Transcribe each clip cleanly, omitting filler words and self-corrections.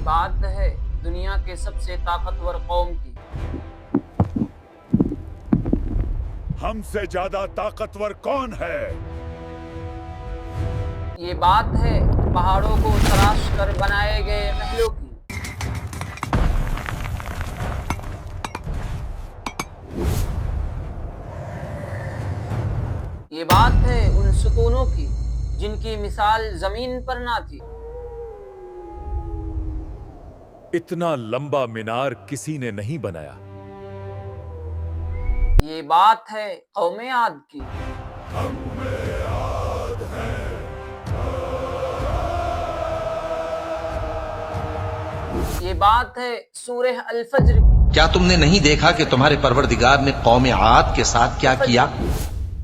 بات ہے دنیا کے سب سے طاقتور قوم کی۔ ہم سے زیادہ طاقتور کون ہے؟ یہ بات ہے پہاڑوں کو تراش کر بنائے گئے محلوں کی۔ یہ بات ہے ان ستونوں کی جن کی مثال زمین پر نہ تھی۔ اتنا لمبا مینار کسی نے نہیں بنایا۔ یہ بات ہے قوم عاد کی۔ یہ بات ہے سورہ الفجر کی۔ کیا تم نے نہیں دیکھا کہ تمہارے پروردگار نے قوم عاد کے ساتھ کیا کیا؟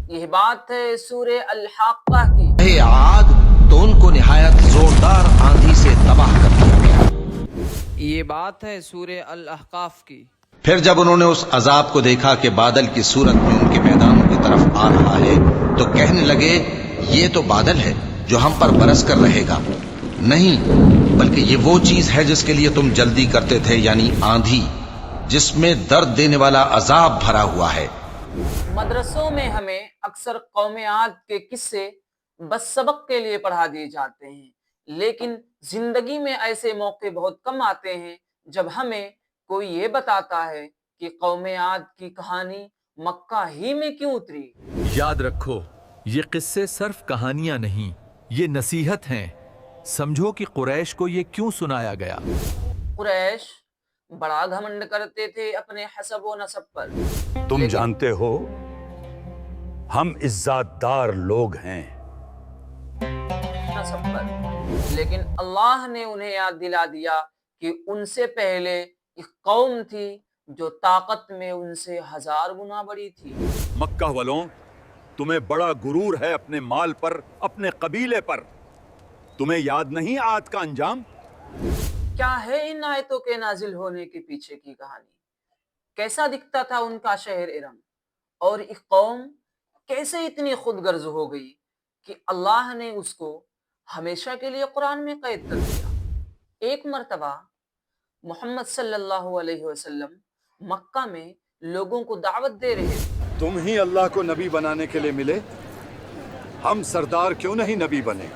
یہ بات ہے سورہ الحاقہ کی۔ اے عاد تو ان کو نہایت زوردار آندھی سے تباہ کر دیا گیا۔ یہ بات ہے سورہ الاحقاف کی۔ پھر جب انہوں نے اس عذاب کو دیکھا کہ بادل کی صورت میں ان کے میدانوں کی طرف آ رہا ہے تو کہنے لگے یہ تو بادل ہے جو ہم پر برس کر رہے گا، نہیں بلکہ یہ وہ چیز ہے جس کے لیے تم جلدی کرتے تھے، یعنی آندھی جس میں درد دینے والا عذاب بھرا ہوا ہے۔ مدرسوں میں ہمیں اکثر قوم عاد کے قصے بس سبق کے لیے پڑھا دیے جاتے ہیں، لیکن زندگی میں ایسے موقع بہت کم آتے ہیں جب ہمیں کوئی یہ بتاتا ہے کہ قوم عاد کی کہانی مکہ ہی میں کیوں اتری۔ یاد رکھو یہ قصے صرف کہانیاں نہیں، یہ نصیحت ہیں۔ سمجھو کہ قریش کو یہ کیوں سنایا گیا۔ قریش بڑا گھمنڈ کرتے تھے اپنے حسب و نسب پر۔ تم جانتے ہو ہم عزت دار لوگ ہیں۔ نسب پر لیکن اللہ نے انہیں یاد دلا دیا کہ ان سے پہلے ایک قوم تھی جو طاقت میں ان سے 1000 گنا بڑی تھی۔ مکہ والوں، تمہیں بڑا غرور ہے اپنے مال پر، اپنے قبیلے پر۔ تمہیں یاد نہیں عاد کا انجام؟ کیا ہے ان آیتوں کے نازل ہونے کے پیچھے کی کہانی؟ کیسا دکھتا تھا ان کا شہر ارم؟ اور ایک قوم کیسے اتنی خود غرض ہو گئی کہ اللہ نے اس کو ہمیشہ کے لیے قرآن میں قید کر دیا۔ ایک مرتبہ محمد صلی اللہ علیہ وسلم مکہ میں لوگوں کو دعوت دے رہے تھے۔ تم ہی اللہ کو نبی بنانے کے لیے ملے، ہم سردار کیوں نہیں نبی بنے؟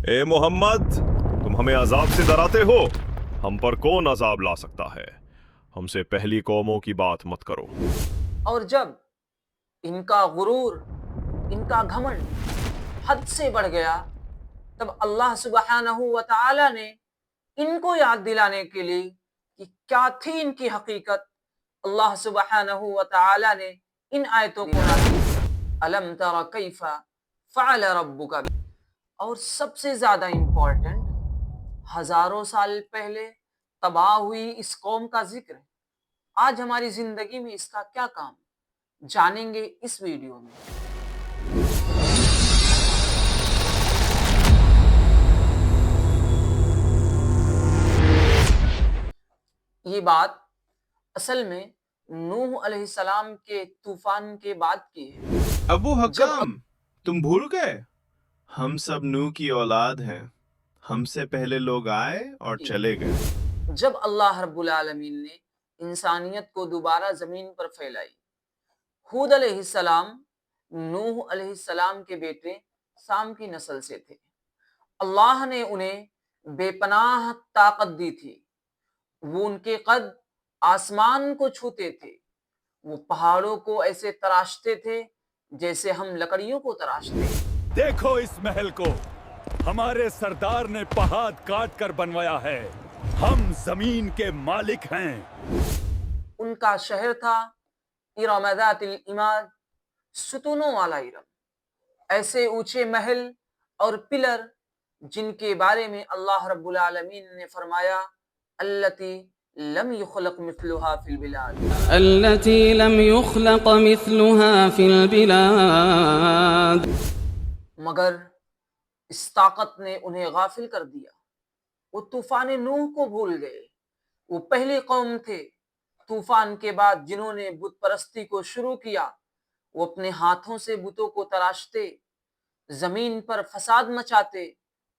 اے محمد، تم ہمیں عذاب سے ڈراتے ہو، ہم پر کون عذاب لا سکتا ہے؟ ہم سے پہلی قوموں کی بات مت کرو۔ اور جب ان کا غرور، ان کا گھمنڈ حد سے بڑھ گیا، تب اللہ سبحانہ و تعالی نے ان کو یاد دلانے کے لیے کہ کیا تھی ان کی حقیقت، اللہ سبحانہ و تعالی نے ان آیتوں کو نازل کیا۔ الم تر کیف فعل ربک، اور سب سے زیادہ امپورٹنٹ، ہزاروں سال پہلے تباہ ہوئی اس قوم کا ذکر ہے۔ آج ہماری زندگی میں اس کا کیا کام، جانیں گے اس ویڈیو میں۔ یہ بات اصل میں نوح علیہ السلام کے طوفان کے بعد کی ہے۔ ابو حکام، تم بھول گئے؟ ہم سب نوح کی اولاد ہیں، ہم سے پہلے لوگ آئے اور چلے گئے۔ جب اللہ رب العالمین نے انسانیت کو دوبارہ زمین پر پھیلائی، ہود علیہ السلام نوح علیہ السلام کے بیٹے سام کی نسل سے تھے۔ اللہ نے انہیں بے پناہ طاقت دی تھی، وہ ان کے قد آسمان کو چھوتے تھے، وہ پہاڑوں کو ایسے تراشتے تھے جیسے ہم لکڑیوں کو تراشتے ہیں۔ دیکھو اس محل کو، ہمارے سردار نے پہاڑ کاٹ کر بنوایا ہے، ہم زمین کے مالک ہیں۔ ان کا شہر تھا ارم ذات العماد، ستونوں والا ارم، ایسے اونچے محل اور پلر جن کے بارے میں اللہ رب العالمین نے فرمایا التی لم يخلق مثلها في البلاد، التي لم يخلق مثلها في البلاد، مگر اس طاقت نے انہیں غافل کر دیا، وہ طوفان نوح کو بھول گئے۔ وہ پہلی قوم تھے طوفان کے بعد جنہوں نے بت پرستی کو شروع کیا، وہ اپنے ہاتھوں سے بتوں کو تراشتے، زمین پر فساد مچاتے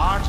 8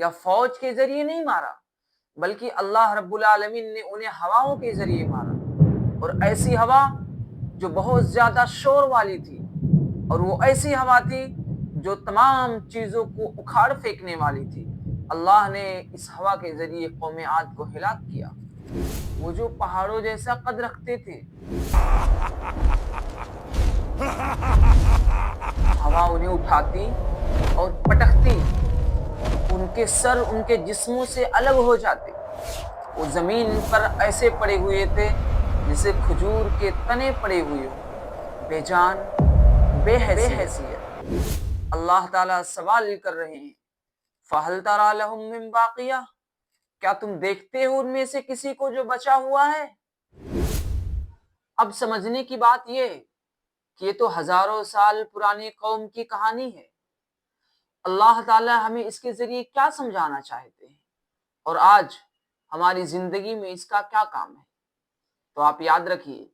یا فوج کے ذریعے نہیں مارا، بلکہ اللہ رب العالمین نے انہیں ہواؤں کے ذریعے مارا، اور ایسی ہوا جو بہت زیادہ شور والی تھی، اور وہ ایسی ہوا تھی جو تمام چیزوں کو اکھاڑ پھینکنے والی تھی۔ اللہ نے اس ہوا کے ذریعے قوم عاد کو ہلاک کیا، وہ جو پہاڑوں جیسا قد رکھتے تھے۔ ہوا انہیں اٹھاتی اور پٹکتی، ان کے سر ان کے جسموں سے الگ ہو جاتے، وہ زمین پر ایسے پڑے ہوئے تھے جیسے کھجور کے تنے پڑے ہوئے ہوں، بے جان، بے حیثیت۔ اللہ تعالیٰ سوال کر رہے ہیں، فَهَلْ تَرَى لَهُم مِّن بَاقِيَةٍ، کیا تم دیکھتے ہو ان میں سے کسی کو جو بچا ہوا ہے؟ اب سمجھنے کی بات یہ ہے کہ یہ تو ہزاروں سال پرانی قوم کی کہانی ہے۔ اللہ تعالیٰ ہمیں اس کے ذریعے کیا سمجھانا چاہتے ہیں، اور آج ہماری زندگی میں اس کا کیا کام ہے؟ تو آپ یاد رکھیے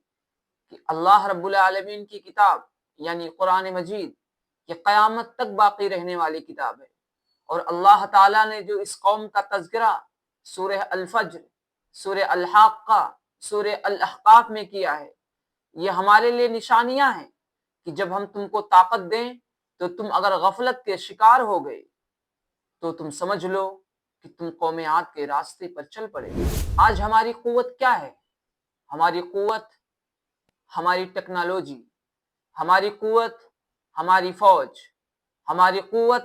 کہ اللہ رب العالمین کی کتاب یعنی قرآن مجید یہ قیامت تک باقی رہنے والی کتاب ہے، اور اللہ تعالیٰ نے جو اس قوم کا تذکرہ سورہ الفجر، سورہ الحاقہ، سورہ الاحقاف میں کیا ہے، یہ ہمارے لیے نشانیاں ہیں کہ جب ہم تم کو طاقت دیں تو تم اگر غفلت کے شکار ہو گئے تو تم سمجھ لو کہ تم قوم عاد کے راستے پر چل پڑے۔ آج ہماری قوت کیا ہے؟ ہماری قوت ہماری ٹیکنالوجی، ہماری قوت ہماری فوج، ہماری قوت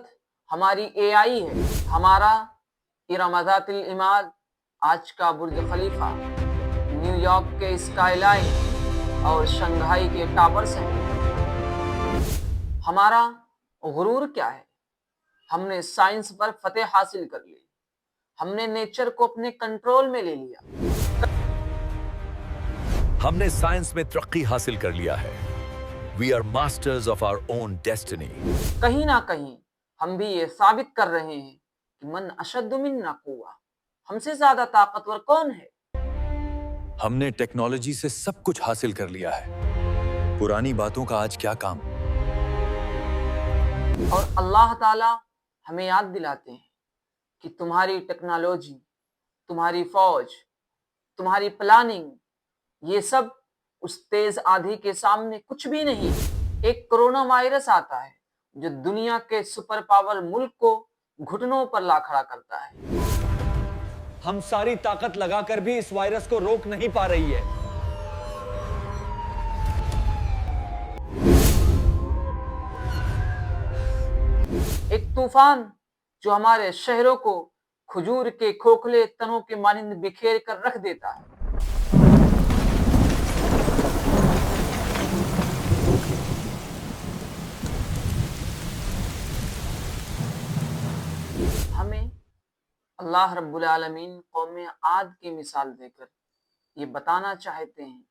ہماری AI ہے، ہمارا ارم ذات العماد، آج کا برج خلیفہ، نیو یارک کے اسکائی لائن اور شنگھائی کے ٹاورز ہیں۔ ہمارا غرور کیا ہے؟ ہم نے سائنس پر فتح حاصل کر لی، ہم نے نیچر کو اپنے کنٹرول میں لے لیا، ہم نے سائنس میں ترقی حاصل کر لیا ہے۔ We are masters of our own destiny. کہیں نہ کہیں ہم بھی یہ ثابت کر رہے ہیں کہ من اشد منا قوہ، ہم سے زیادہ طاقتور کون ہے؟ ہم نے ٹیکنالوجی سے سب کچھ حاصل کر لیا ہے، پرانی باتوں کا آج کیا کام؟ اور اللہ تعالیٰ ہمیں یاد دلاتے ہیں کہ تمہاری ٹیکنالوجی، تمہاری فوج، تمہاری پلاننگ، یہ سب اس تیز آندھی کے سامنے کچھ بھی نہیں۔ ایک کرونا وائرس آتا ہے جو دنیا کے سپر پاور ملک کو گھٹنوں پر لا کھڑا کرتا ہے۔ ہم ساری طاقت لگا کر بھی اس وائرس کو روک نہیں پا رہی ہے۔ ایک طوفان جو ہمارے شہروں کو کھجور کے کھوکھلے تنوں کے مانند بکھیر کر رکھ دیتا ہے۔ ہمیں اللہ رب العالمین قوم عاد کی مثال دے کر یہ بتانا چاہتے ہیں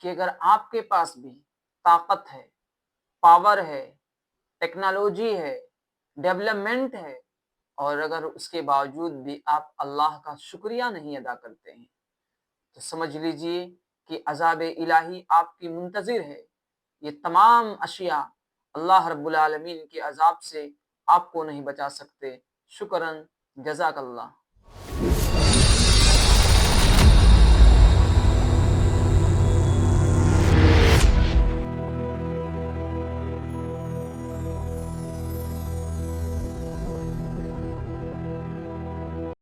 کہ اگر آپ کے پاس بھی طاقت ہے، پاور ہے، ٹیکنالوجی ہے، ڈیولپمنٹ ہے، اور اگر اس کے باوجود بھی آپ اللہ کا شکریہ نہیں ادا کرتے ہیں تو سمجھ لیجئے کہ عذاب الہی آپ کی منتظر ہے۔ یہ تمام اشیاء اللہ رب العالمین کے عذاب سے آپ کو نہیں بچا سکتے۔ شکراً، جزاک اللہ۔